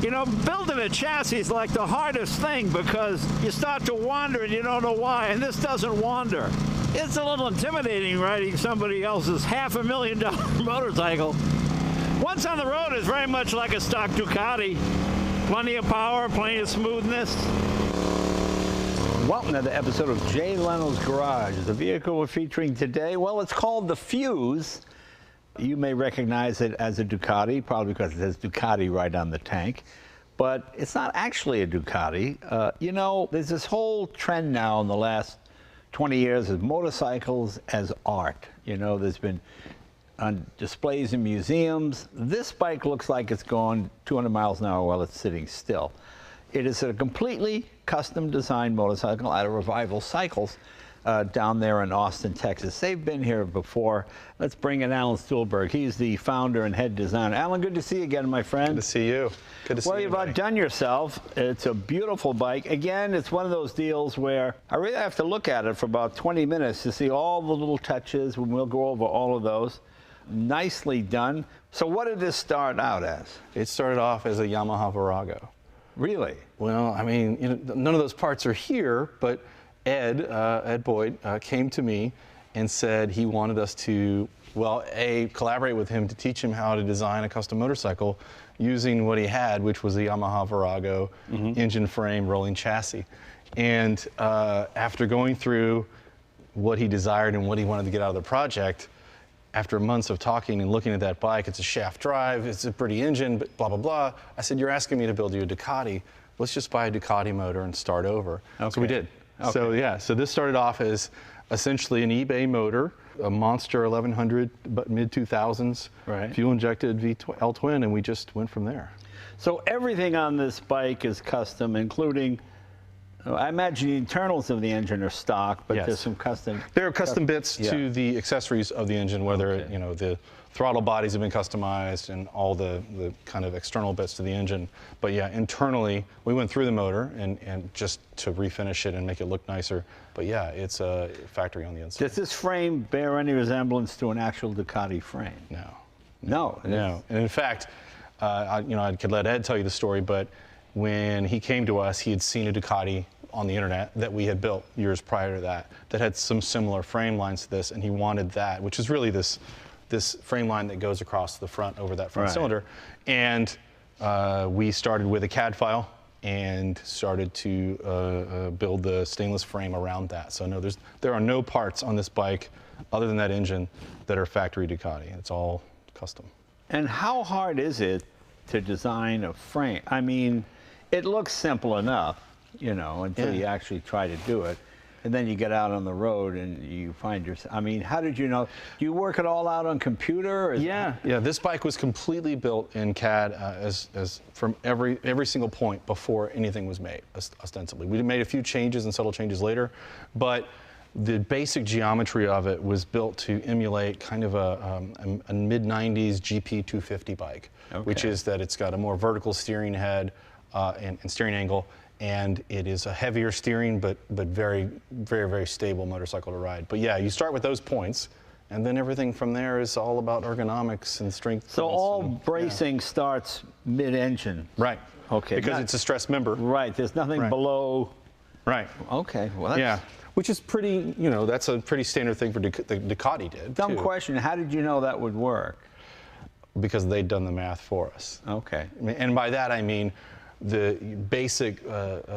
You know, building a chassis is like the hardest thing because you start to wander and you don't know why, and this doesn't wander. It's a little intimidating riding somebody else's $500,000 motorcycle. Once on the road, it's very much like a stock Ducati. Plenty of power, plenty of smoothness. Welcome to the episode of Jay Leno's Garage. The vehicle we're featuring today, well, it's called the Fuse. You may recognize it as a Ducati, probably because it says Ducati right on the tank. But it's not actually a Ducati. You know, there's this whole trend now in the last 20 years of motorcycles as art. You know, there's been on displays in museums. This bike looks like it's going 200 miles an hour while it's sitting still. It is a completely custom designed motorcycle out of Revival Cycles down there in Austin, Texas. They've been here before. Let's bring in Alan Stuhlberg. He's the founder and head designer. Alan, good to see you again, my friend. Good to see you. Good to see you. Well, you've outdone yourself. It's a beautiful bike. Again, it's one of those deals where I really have to look at it for about 20 minutes to see all the little touches, and we'll go over all of those. Nicely done. So what did this start out as? It started off as a Yamaha Virago. Really? Well, I mean, you know, none of those parts are here, but Ed Boyd came to me and said he wanted us to, well, collaborate with him to teach him how to design a custom motorcycle using what he had, which was a Yamaha Virago engine frame, rolling chassis. And after going through what he desired and what he wanted to get out of the project, after months of talking and looking at that bike, it's a shaft drive, it's a pretty engine, but blah, blah, blah. I said, you're asking me to build you a Ducati. Let's just buy a Ducati motor and start over. Okay. So we did. Okay. So yeah, so this started off as essentially an eBay motor, a Monster 1100, but mid-2000s, right, fuel-injected L-twin, and we just went from there. So everything on this bike is custom, including, I imagine the internals of the engine are stock, but yes, there's some custom. There are custom bits to the accessories of the engine, whether you know, the throttle bodies have been customized and all the kind of external bits to the engine. But yeah, internally, we went through the motor and just to refinish it and make it look nicer. But yeah, it's a factory on the inside. Does this frame bear any resemblance to an actual Ducati frame? No. No. No. And in fact, you know, I could let Ed tell you the story, but when he came to us, he had seen a Ducati on the internet that we had built years prior to that had some similar frame lines to this, and he wanted that, which is really this frame line that goes across the front over that front cylinder. And we started with a CAD file and started to build the stainless frame around that. So no, there are no parts on this bike other than that engine that are factory Ducati. It's all custom. And how hard is it to design a frame? I mean, it looks simple enough, you know, until you actually try to do it. And then you get out on the road and you find yourself, I mean, how did you know? Do you work it all out on computer? Or yeah, this bike was completely built in CAD as from every single point before anything was made, ostensibly. We made a few changes and subtle changes later, but the basic geometry of it was built to emulate kind of a mid-90s GP 250 bike, which is that it's got a more vertical steering head and steering angle, and it is a heavier steering, but very, very, very stable motorcycle to ride. But yeah, you start with those points, and then everything from there is all about ergonomics and strength. So all bracing starts mid-engine. Right. Okay. Because it's a stressed member. Right. There's nothing below. Right. Okay. Well, that's, which is pretty, you know, that's a pretty standard thing for the Ducati did. Dumb question. How did you know that would work? Because they'd done the math for us. Okay. And by that I mean the basic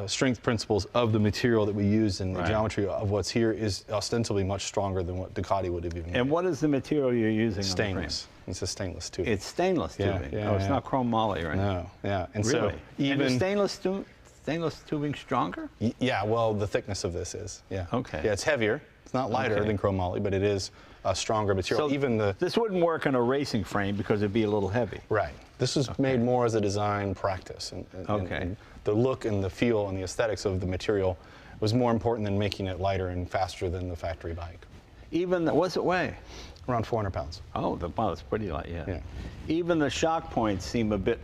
strength principles of the material that we use and the geometry of what's here is ostensibly much stronger than what Ducati would have even made. And what is the material you're using? Stainless. It's a stainless tubing. It's stainless tubing. It's not chrome moly, right? No. Yeah. And really? So even and is stainless tubing stronger? Yeah. Well, the thickness of this is. Yeah. Okay. Yeah. It's heavier. It's not lighter than chrome moly, but it is a stronger material. So even this wouldn't work on a racing frame because it'd be a little heavy. Right. This was made more as a design practice, and the look and the feel and the aesthetics of the material was more important than making it lighter and faster than the factory bike. Even what's it weigh? Around 400 pounds. Oh, wow, that's pretty light. Yeah. Even the shock points seem a bit.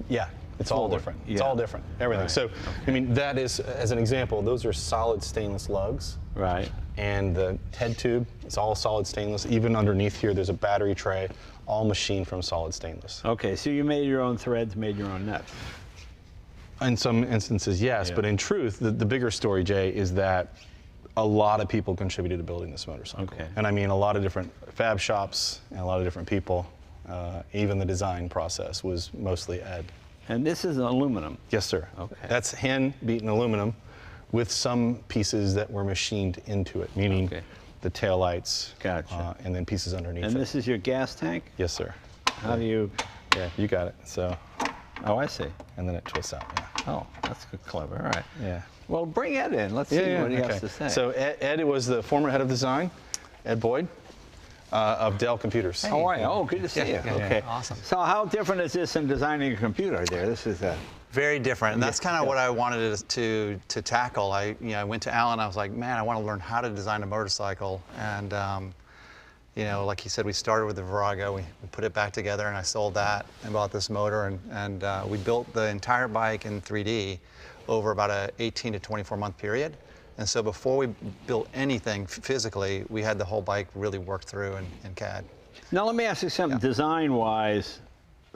Yeah. It's all different. It's all different. Everything. Right. So, I mean, that is, as an example, those are solid stainless lugs. Right. and the head tube is all solid stainless. Even underneath here, there's a battery tray, all machined from solid stainless. Okay, so you made your own threads, made your own nuts. In some instances, yes, but in truth, the bigger story, Jay, is that a lot of people contributed to building this motorcycle. Okay. And I mean a lot of different fab shops and a lot of different people. Even the design process was mostly Ed. And this is aluminum. Yes, sir. Okay. That's hand-beaten aluminum with some pieces that were machined into it, meaning the taillights, Gotcha. and then pieces underneath And it. this is your gas tank? Yes, sir. How do you... Yeah, you got it. So, Oh, I see. and then it twists out, yeah. Oh, that's good, clever. All right. Yeah. Well, bring Ed in. Let's see what he has to say. So Ed was the former head of design, Ed Boyd, of Dell Computers. How are you? Oh, good to see you. Okay. Awesome. So how different is this in designing a computer there? This is a... Very different, and that's kind of what I wanted to tackle. I went to Alan. I was like, man, I want to learn how to design a motorcycle. And like he said, we started with the Virago. We put it back together, and I sold that and bought this motor, and we built the entire bike in 3D over about a 18 to 24 month period. And so before we built anything physically, we had the whole bike really worked through in CAD. Now let me ask you something. Design-wise,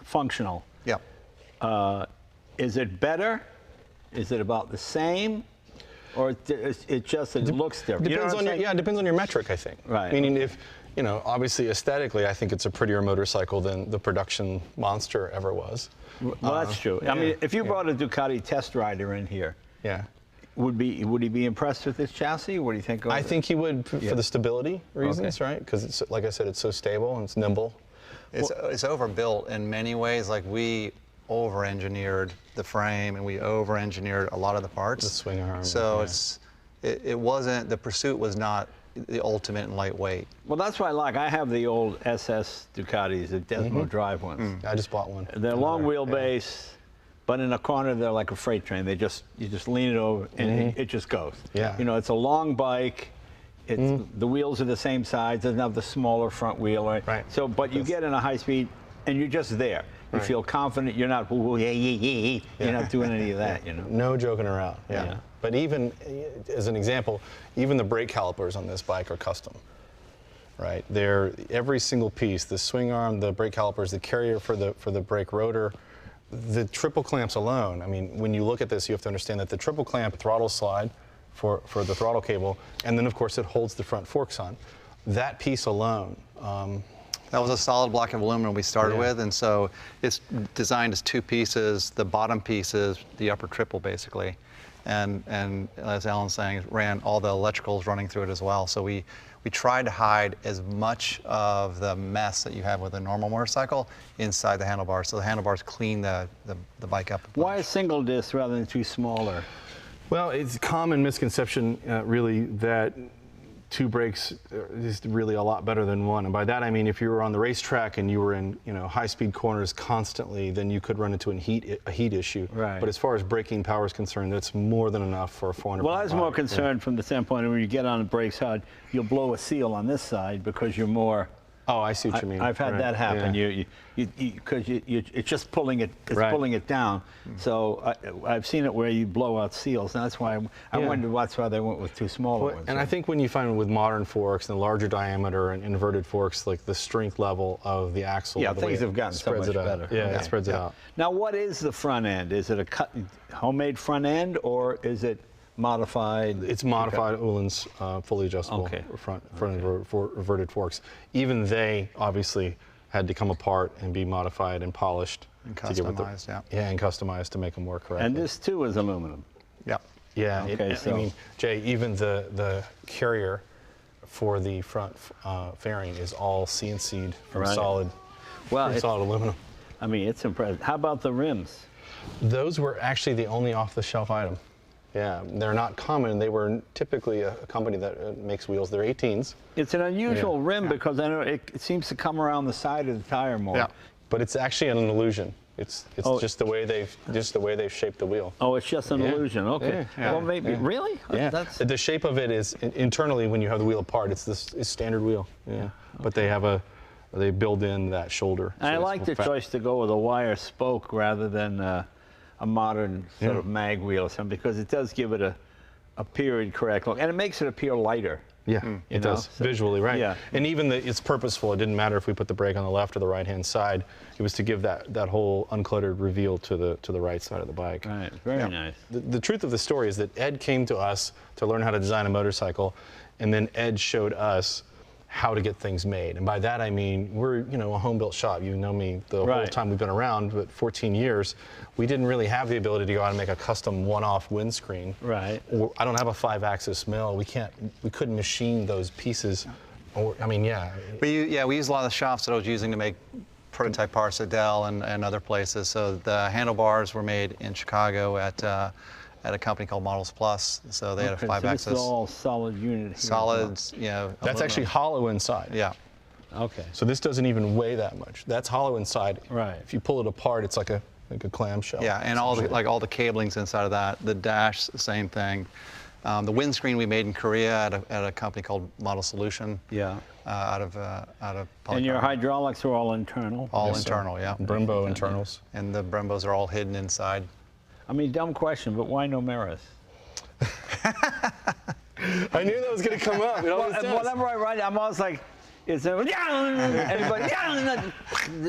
functional. Yeah. Is it better? Is it about the same? Or it just looks different? Depends on your, it depends on your metric, I think. Right. Meaning if, obviously aesthetically, I think it's a prettier motorcycle than the production monster ever was. Well, that's true. I mean, if you brought a Ducati test rider in here, yeah. would he be impressed with this chassis? What do you think? I think he would for the stability reasons, right? Because it's, like I said, it's so stable and it's nimble. It's overbuilt in many ways. Like we over-engineered the frame and we over-engineered a lot of the parts. The swing arm. So it wasn't, the Pursuit was not the ultimate in lightweight. Well, that's what I like. I have the old SS Ducatis, the Desmo Drive ones. I just bought one. They're long wheelbase, but in a corner they're like a freight train. You just lean it over and it just goes. Yeah. It's a long bike. It's the wheels are the same size. Doesn't have the smaller front wheel, right? Right. So, but you get in a high speed and you're just there. You feel confident. You're not you're not doing any of that. No joking around. Yeah. But even as an example, even the brake calipers on this bike are custom. Right. They're every single piece, the swing arm, the brake calipers, the carrier for the brake rotor, the triple clamps alone. I mean, when you look at this, you have to understand that the triple clamp throttle slide for the throttle cable, and then of course it holds the front forks on. That piece alone. That was a solid block of aluminum we started with, and so it's designed as two pieces. The bottom piece is the upper triple, basically. And as Alan's saying, ran all the electricals running through it as well. So we tried to hide as much of the mess that you have with a normal motorcycle inside the handlebars. So the handlebars clean the bike up a bunch. Why a single disc rather than two smaller? Well, it's a common misconception, really, that two brakes is really a lot better than one. And by that I mean if you were on the racetrack and you were in high-speed corners constantly, then you could run into a heat issue. Right. But as far as braking power is concerned, that's more than enough for a 400. Well, I was more concerned from the standpoint of when you get on the brakes hard, you'll blow a seal on this side because you're more. Oh, I see what you mean. I've had that happen. Yeah. Because it's just pulling it. It's pulling it down. So I've seen it where you blow out seals, and that's why I wondered that's why they went with two smaller ones. And I think when you find with modern forks and larger diameter and inverted forks, like the strength level of the axle, the things way have gotten so spreads much it out. better. Yeah, it spreads it out. Now, what is the front end? Is it a homemade front end, or is it modified? It's modified Uhlens fully adjustable front inverted forks. Even they obviously had to come apart and be modified and polished And to get with customized, and customized to make them work correctly. And this too is aluminum. Yeah. Yeah. Okay, I mean, Jay, even the carrier for the front fairing is all CNC'd from solid aluminum. I mean, it's impressive. How about the rims? Those were actually the only off-the-shelf item. Yeah, they're not common. They were typically a company that makes wheels. They're 18s. It's an unusual rim because I know it seems to come around the side of the tire more. Yeah, but it's actually an illusion. It's just the way they've shaped the wheel. Oh, it's just an illusion. Okay. Yeah. Well, maybe really. Yeah. That's... The shape of it is internally when you have the wheel apart. It's this standard wheel. Yeah. Okay. But they build in that shoulder. And I like the choice to go with a wire spoke rather than a modern sort of mag wheel or something, because it does give it a period correct look, and it makes it appear lighter. Yeah, it does, visually, right? Yeah. And even it's purposeful. It didn't matter if we put the brake on the left or the right-hand side. It was to give that whole uncluttered reveal to the right side of the bike. Right, very nice. The truth of the story is that Ed came to us to learn how to design a motorcycle, and then Ed showed us how to get things made. And by that I mean, we're a home-built shop. You know me the whole time we've been around, but 14 years, we didn't really have the ability to go out and make a custom one-off windscreen. Right. Or, I don't have a 5-axis mill. We couldn't machine those pieces. Or, I mean, yeah. But we use a lot of the shops that I was using to make prototype parts at Dell and other places. So the handlebars were made in Chicago at a company called Models Plus. So they had a 5-axis. So this is all solid unit here. Solids, That's actually hollow inside. Yeah. Okay. So this doesn't even weigh that much. That's hollow inside. Right. If you pull it apart, it's like a clamshell. Yeah, and all the cablings inside of that. The dash, the same thing. The windscreen we made in Korea at a company called Model Solution. Yeah. Out of And your hydraulics are all internal? All internal, yeah. Brembo internals. And the Brembos are all hidden inside. I mean, dumb question, but why no mirrors? I knew that was going to come up. It always does. Whenever I write, I'm always like, is there, everybody,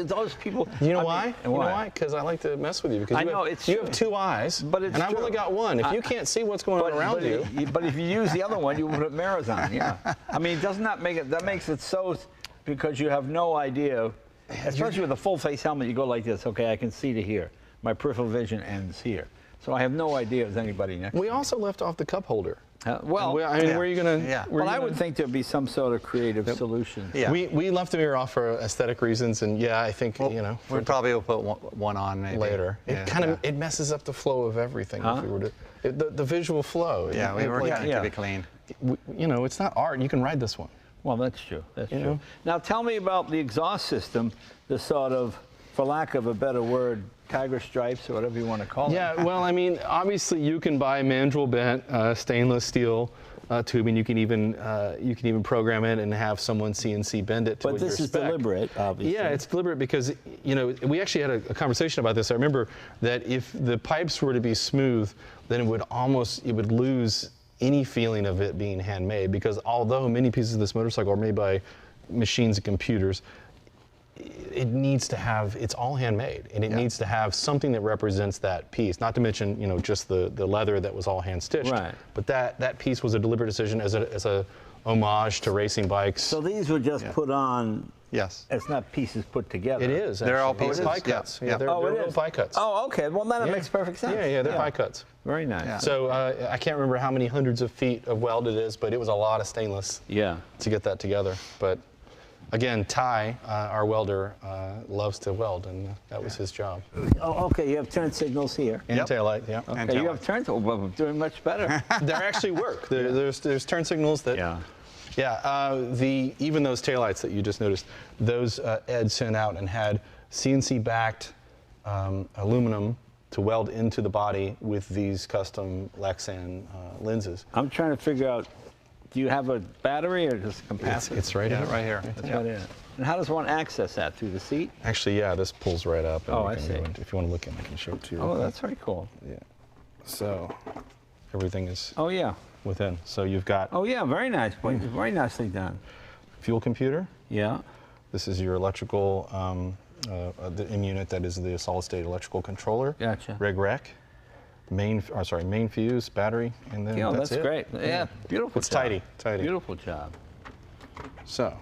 those people. You know why? You know why? Because I like to mess with you. Because you have 2 eyes, but and I've only got 1. If you can't see what's going on around you. But if you use the other one, you put mirrors on, yeah. I mean, doesn't that make it, that makes it so, because you have no idea, especially with a full face helmet, you go like this, okay, I can see to here. My peripheral vision ends here. So I have no idea if there's anybody next to me. We also left off the cup holder. Well, I mean, where are you going to? Yeah. Well, I would think there'd be some sort of creative solution. Yeah. We left the mirror off for aesthetic reasons, and yeah, I think we probably will put one on maybe later. Yeah. It messes up the flow of everything if we were to the visual flow. Yeah, we were trying to keep it clean. It's not art. You can ride this one. Well, that's true. That's true. Now, tell me about the exhaust system, the sort of, for lack of a better word, tiger stripes or whatever you want to call it. Yeah, well, I mean, obviously you can buy mandrel bent stainless steel tubing. You can even program it and have someone CNC bend it to but your spec. But this is deliberate, obviously. Yeah, it's deliberate because we actually had a conversation about this. I remember that if the pipes were to be smooth, then it would lose any feeling of it being handmade, because although many pieces of this motorcycle are made by machines and computers, it needs to have, it's all handmade, and it needs to have something that represents that piece. Not to mention, just the leather that was all hand stitched. Right. But that piece was a deliberate decision as a homage to racing bikes. So these were just put on. Yes. It's not pieces put together. It is. They're all pieces. They're pie cuts. Yeah. They're real pie cuts. Oh, okay. Well, then it makes perfect sense. Yeah, they're pie cuts. Very nice. Yeah. So I can't remember how many hundreds of feet of weld it is, but it was a lot of stainless. Yeah. To get that together, but. Again, Ty, our welder, loves to weld, and that was his job. Oh, okay. You have turn signals here. And taillight, yeah. Okay, you have turn signals. Well, doing much better. They actually work. There's turn signals that. Even those taillights that you just noticed, those Ed sent out and had CNC-backed aluminum to weld into the body with these custom Lexan lenses. I'm trying to figure out. Do you have a battery or just a capacitor? It's right here. Right here. That's right here. And how does one access that? Through the seat? Actually, yeah, this pulls right up. And I see. If you want to look in, I can show it to you. Oh, that's very cool. Yeah. So everything is within. So you've got. Oh, yeah, very nice. Very nicely done. Fuel computer. Yeah. This is your electrical in unit. That is the solid state electrical controller. Gotcha. Reg-rec. Main fuse, battery, and then that's it. Great. Yeah, beautiful. It's job. tidy. Beautiful job. So.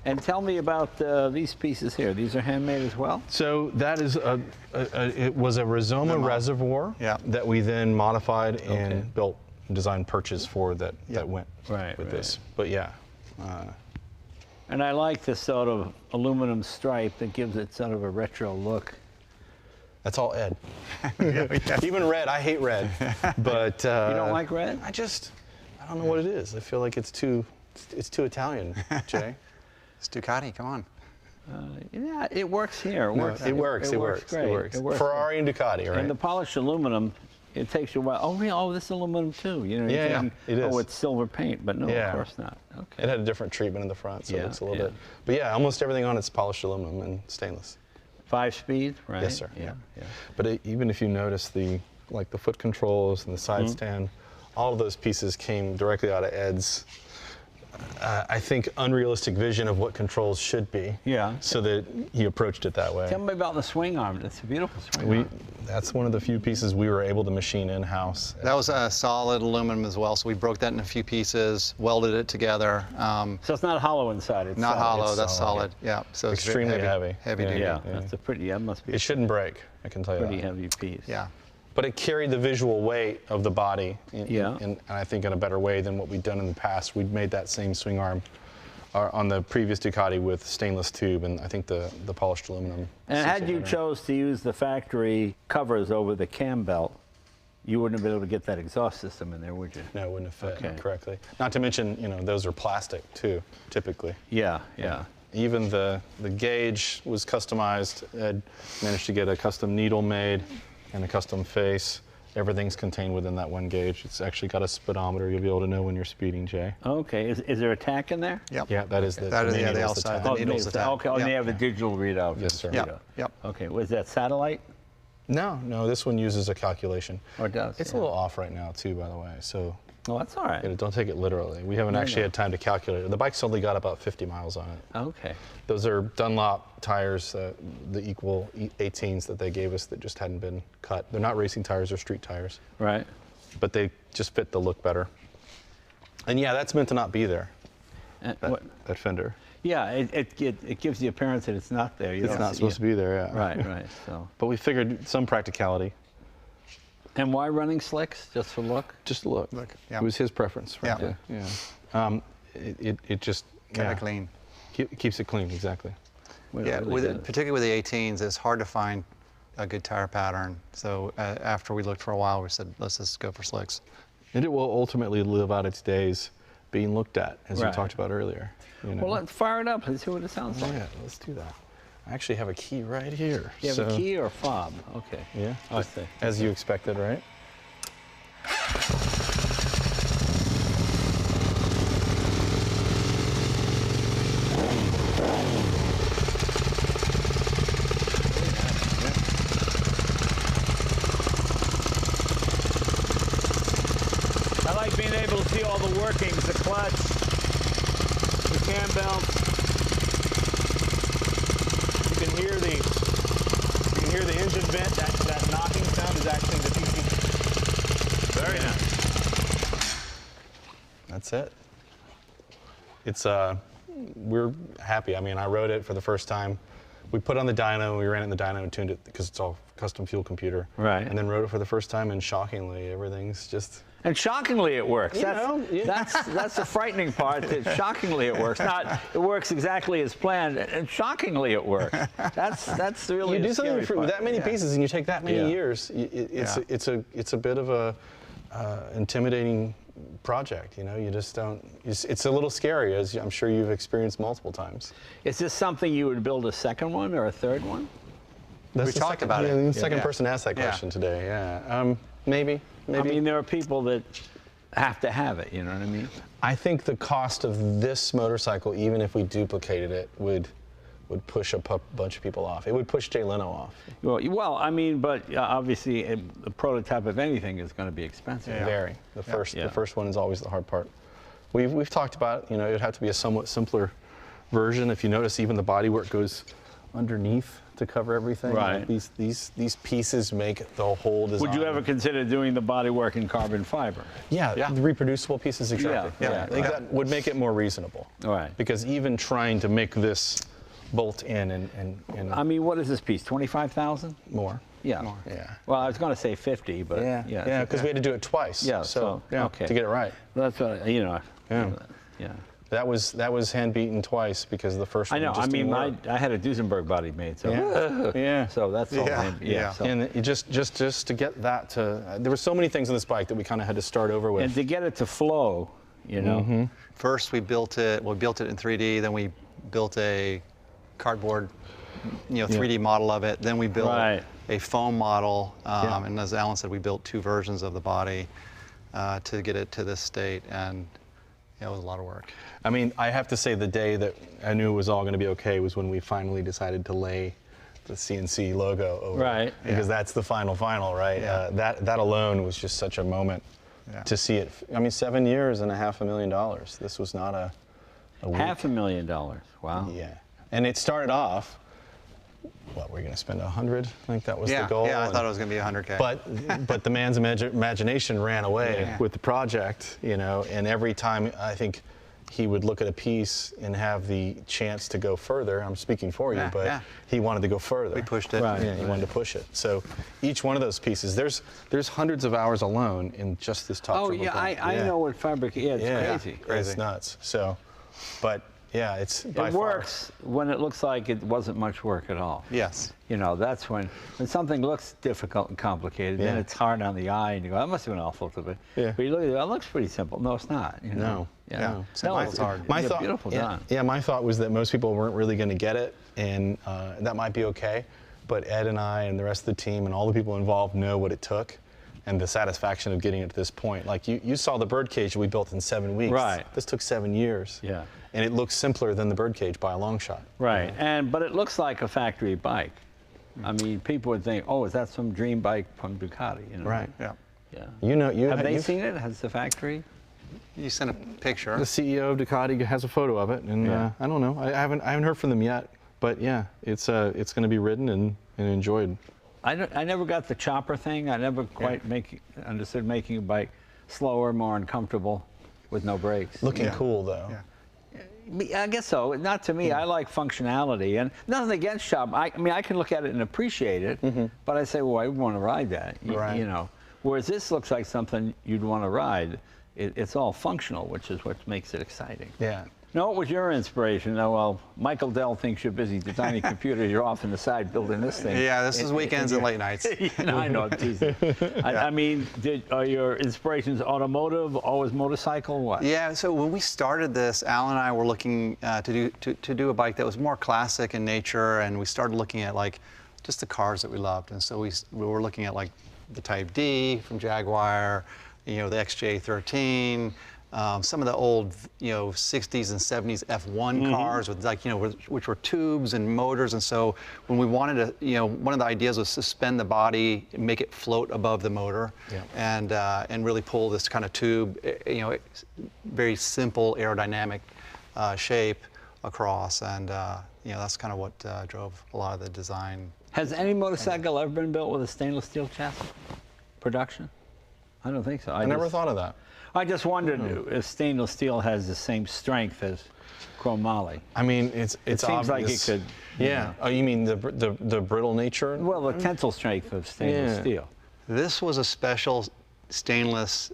And tell me about these pieces here. These are handmade as well? So that is it was a Rizoma reservoir that we then modified and built, designed perches for that went with this. But yeah. And I like this sort of aluminum stripe that gives it sort of a retro look. That's all Ed. Even red. I hate red. But you don't like red? I don't know what it is. I feel like it's too Italian, Jay. It's Ducati. Come on. Yeah, it works here. It works. Great. It works. Ferrari and Ducati, right? And the polished aluminum, it takes you a while. Oh, really? Oh, this is aluminum too. It is. Oh, it's silver paint, but no, of course not. Okay. It had a different treatment in the front, so it looks a little bit. But yeah, almost everything on it's polished aluminum and stainless. 5-speed, right? Yes, sir. Yeah. But even if you notice the foot controls and the side stand, all of those pieces came directly out of Ed's I think, unrealistic vision of what controls should be. Yeah. So that he approached it that way. Tell me about the swing arm. It's a beautiful swing arm. That's one of the few pieces we were able to machine in-house. That was solid aluminum as well, so we broke that in a few pieces, welded it together. So it's not hollow inside. It's Not solid. hollow, It's that's solid. solid. Yeah, so it's Extremely heavy. Heavy Yeah. duty. Yeah, that's a pretty. That must be It shouldn't break, I can tell you pretty that. heavy piece. Yeah. But it carried the visual weight of the body, Yeah. and I think in a better way than what we'd done in the past. We'd made that same swing arm on the previous Ducati with stainless tube, and I think the polished aluminum. And suits had it you better. chose to use the factory covers over the cam belt, you wouldn't have been able to get that exhaust system in there, would you? No, it wouldn't have fit Okay. correctly. Not to mention, those are plastic too, typically. Yeah, yeah. Even the gauge was customized. Ed managed to get a custom needle made and a custom face. Everything's contained within that one gauge. It's actually got a speedometer. You'll be able to know when you're speeding, Jay. Okay. Is there a tack in there? Yep. Yeah, that is the That is main the needle's outside. tap. The needle's the tap. Okay. Oh, and they Yep. have a digital readout. Yes, sir. Yep. Yep. Okay. Was that satellite? No, this one uses a calculation. Or it does? It's yeah. a little off right now too, by the way. So Oh, that's all right. don't take it literally. We haven't actually had time to calculate it. The bike's only got about 50 miles on it. Okay. Those are Dunlop tires, the equal 18s that they gave us that just hadn't been cut. They're not racing tires, they're street tires, Right. but they just fit the look better. And yeah, that's meant to not be there, that fender. Yeah, it gives the appearance that it's not there. You It's don't not see supposed it. to be there, yeah. Right, right. So. But we figured some practicality. And why running slicks? Just for look? Just a look. yeah. It was his preference, frankly. Yeah. It just Kind of clean. keeps it clean, exactly. Well, Yeah, really does. particularly with the 18s, it's hard to find a good tire pattern. So after we looked for a while, we said, let's just go for slicks. And it will ultimately live out its days being looked at, as we Right. talked about earlier. Well, let's fire it up and see what it sounds like. Yeah, let's do that. I actually have a key right here. You have so, a key or a fob? Okay. Yeah, I see. as you expected, right? I like being able to see all the workings, the clutch, the cam belts. You can hear the engine vent. That knocking sound is actually the PC. Very nice. That's it. It's we're happy. I mean, I rode it for the first time. We put on the dyno, we ran it in the dyno and tuned it because it's all custom fuel computer. Right. And then rode it for the first time, and shockingly, everything's just. And shockingly, it works. You know, yeah. That's the frightening part. That shockingly, it works. Not it works exactly as planned, and shockingly, it works. That's really You the do something scary for part. that many pieces, and you take that many Yeah. years. It's a bit of a intimidating project. You just don't. It's a little scary, as I'm sure you've experienced multiple times. Is this something you would build a second one or a third one? That's We the talked second, about it. The Yeah. second Yeah. person asked that Yeah. question today. Yeah. Maybe. I mean, there are people that have to have it. You know what I mean? I think the cost of this motorcycle, even if we duplicated it, would push a bunch of people off. It would push Jay Leno off. Well, I mean, but obviously, the prototype of anything is going to be expensive. Yeah. Very. The Yeah. first one is always the hard part. We've talked about, it would have to be a somewhat simpler version. If you notice, even the bodywork goes underneath to cover everything. Right. These pieces make the whole design. Would you ever consider doing the bodywork in carbon fiber? Yeah, the reproducible pieces, exactly. Yeah, I think that would make it more reasonable. All right. Because even trying to make this bolt in and I mean, what is this piece? 25,000? more. Yeah. Yeah. Well, I was going to say 50, but Yeah, because we had to do it twice. Yeah, So, okay. to get it right. That's what Yeah. Yeah. That was hand beaten twice because the first I one know. just I mean, didn't work. I had a Duesenberg body made, so Yeah. so that's all. Yeah, hand- yeah. So. And it just to get that to, there were so many things on this bike that we kind of had to start over with. And to get it to flow, you know. First, we built it in 3D. Then we built a cardboard, 3D model of it. Then we built Right. a foam model. And as Alan said, we built 2 versions of the body to get it to this state. And it was a lot of work. I mean, I have to say the day that I knew it was all going to be okay was when we finally decided to lay the CNC logo over Right. it. Because that's the final, right? Yeah. That alone was just such a moment Yeah. to see it. I mean, 7 years and $500,000. This was not a a week. $500,000. Wow. Yeah. And it started off, what, we're going to spend 100? I think that was the goal. Yeah, I thought it was going to be 100K. But the man's imagination ran away with the project, you know, and every time I think he would look at a piece and have the chance to go further. I'm speaking for you, but he wanted to go further. We pushed it. Right. Yeah, he wanted to push it. So each one of those pieces, there's hundreds of hours alone in just this top. Oh yeah, I know what Fabrication. Yeah, it's crazy. It's nuts. So, but yeah, it's by it works when it looks like it wasn't much work at all. Yes. You know, that's when something looks difficult and complicated, then it's hard on the eye, and you go, that must have been awful to me. Yeah. But you look at it, it looks pretty simple. No, it's not. You know? No. No, it's hard. My It's thought, beautiful done. Yeah, my thought was that most people weren't really going to get it, and that might be okay. But Ed and I and the rest of the team and all the people involved know what it took, and the satisfaction of getting it to this point. Like you saw the birdcage we built in 7 weeks. Right. This took 7 years. Yeah. And it looks simpler than the birdcage by a long shot. Right, but it looks like a factory bike. I mean, people would think, oh, is that some dream bike from Ducati? You know? Right. Yeah. Yeah. You know, Have they seen it? Has the factory? You sent a picture. The CEO of Ducati has a photo of it, and I don't know. I haven't heard from them yet, but yeah, it's going to be ridden and enjoyed. I never got the chopper thing. I never quite understood making a bike slower, more uncomfortable, with no brakes. Looking cool though. Yeah. I guess so. Not to me. I like functionality, and nothing against chopper. I mean, I can look at it and appreciate it, but I say, well, I would want to ride that. You know. Whereas this looks like something you'd want to ride. It's all functional, which is what makes it exciting. Yeah. Now, what was your inspiration? Now, well, Michael Dell thinks you're busy designing computers. You're off on the side building this thing. Yeah, this is weekends and late nights. I know, I'm teasing. I mean, are your inspirations automotive, always motorcycle, what? Yeah, so when we started this, Al and I were looking to do a bike that was more classic in nature, and we started looking at like just the cars that we loved. And so we were looking at like the Type D from Jaguar, you know, the XJ13, some of the old, you know, 60s and 70s F1 cars with like, you know, which were tubes and motors. And so when we wanted to, you know, one of the ideas was suspend the body, make it float above the motor, and really pull this kind of tube, you know, very simple aerodynamic shape across. And, you know, that's kind of what drove a lot of the design. Has any motorcycle ever been built with a stainless steel chassis? Production? I don't think so. I never thought of that. I just wondered if stainless steel has the same strength as chromoly. I mean, it seems obvious. like it could. Yeah. Oh, you mean the brittle nature? Well, the tensile strength of stainless steel. This was a special stainless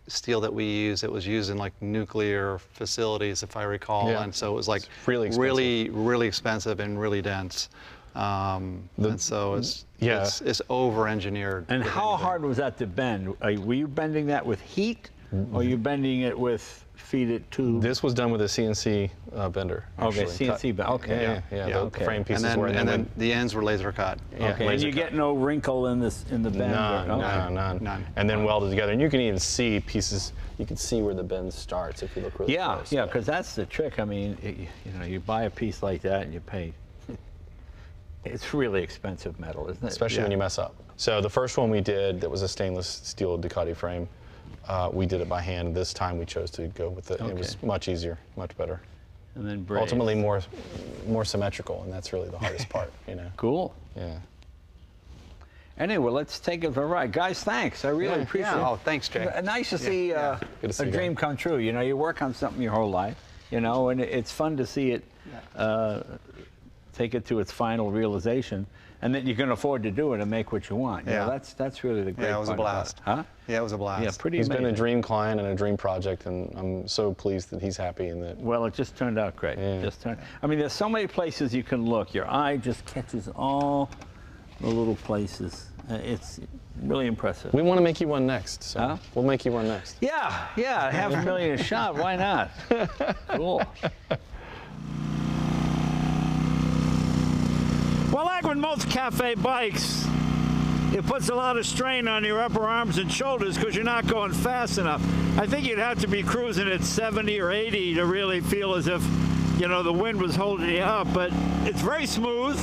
steel that we use. It was used in like nuclear facilities, if I recall, and so it was like really expensive and really dense. And so it's over-engineered. And how hard was that to bend? Were you bending that with heat, or are you bending it with feed-it tube? This was done with a CNC bender. Okay, actually. CNC bender. Okay. The frame pieces were. And then the ends were laser cut. Okay. And you get no wrinkle in the bend. None. And then welded together. And you can even see pieces. You can see where the bend starts if you look really close. Yeah, because that's the trick. I mean, you know, you buy a piece like that and you pay. It's really expensive metal, isn't it? Especially when you mess up. So the first one we did that was a stainless steel Ducati frame, we did it by hand. This time we chose to go with it. It was much easier, much better. And then ultimately more symmetrical, and that's really the hardest part, you know. Cool. Yeah. Anyway, let's take it for a ride. Guys, thanks. I really appreciate it. Oh, thanks, Jay. Nice to see a dream come true. You know, you work on something your whole life, you know, and it's fun to see it take it to its final realization, and that you can afford to do it and make what you want. You know, that's really the great part. Yeah, it was a blast. Huh? Yeah, it was a blast. Yeah, pretty He's amazing. been a dream client and a dream project, and I'm so pleased that he's happy and that. Well, it just turned out great. Yeah. I mean, there's so many places you can look. Your eye just catches all the little places. It's really impressive. We want to make you one next, so we'll make you one next. Yeah, $500,000 a shot. Why not? Cool. Well, like with most cafe bikes, it puts a lot of strain on your upper arms and shoulders because you're not going fast enough. I think you'd have to be cruising at 70 or 80 to really feel as if, you know, the wind was holding you up, but it's very smooth.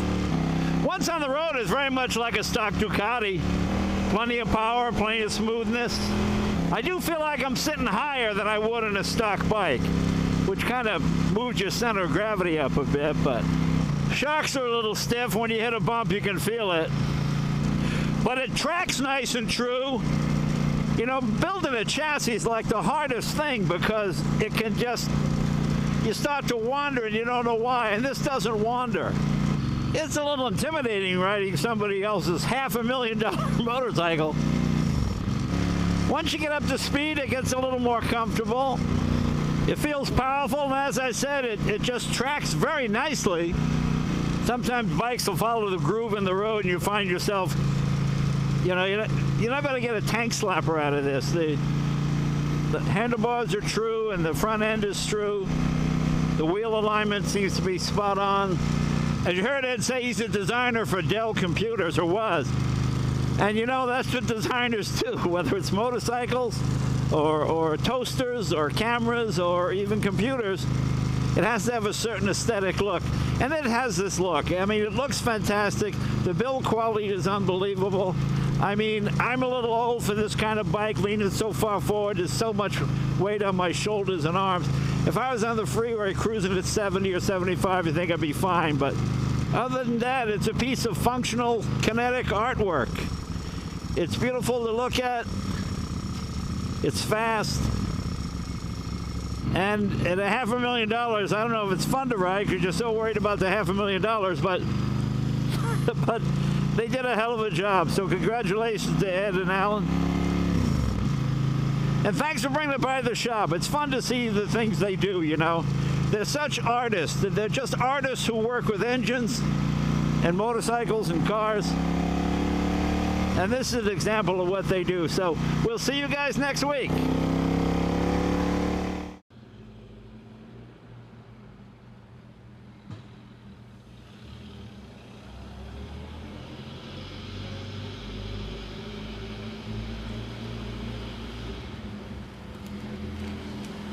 Once on the road, it's very much like a stock Ducati. Plenty of power, plenty of smoothness. I do feel like I'm sitting higher than I would in a stock bike, which kind of moves your center of gravity up a bit, but shocks are a little stiff. When you hit a bump, you can feel it. But it tracks nice and true. You know, building a chassis is like the hardest thing because it can just, you start to wander and you don't know why, and this doesn't wander. It's a little intimidating riding somebody else's $500,000 motorcycle. Once you get up to speed, it gets a little more comfortable. It feels powerful, and as I said, it just tracks very nicely. Sometimes bikes will follow the groove in the road and you find yourself, you know, you're not going to get a tank slapper out of this. The handlebars are true and the front end is true. The wheel alignment seems to be spot on. As you heard Ed say, he's a designer for Dell Computers, or was. And you know, that's what designers do, whether it's motorcycles or toasters or cameras or even computers. It has to have a certain aesthetic look. And it has this look. I mean, it looks fantastic. The build quality is unbelievable. I mean, I'm a little old for this kind of bike, leaning so far forward. There's so much weight on my shoulders and arms. If I was on the freeway cruising at 70 or 75, I think I'd be fine. But other than that, it's a piece of functional kinetic artwork. It's beautiful to look at. It's fast. And at $500,000, I don't know if it's fun to ride because you're so worried about the $500,000, but they did a hell of a job. So congratulations to Ed and Alan. And thanks for bringing it by the shop. It's fun to see the things they do, you know. They're such artists. They're just artists who work with engines and motorcycles and cars. And this is an example of what they do. So we'll see you guys next week.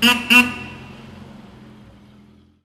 Mm-hmm.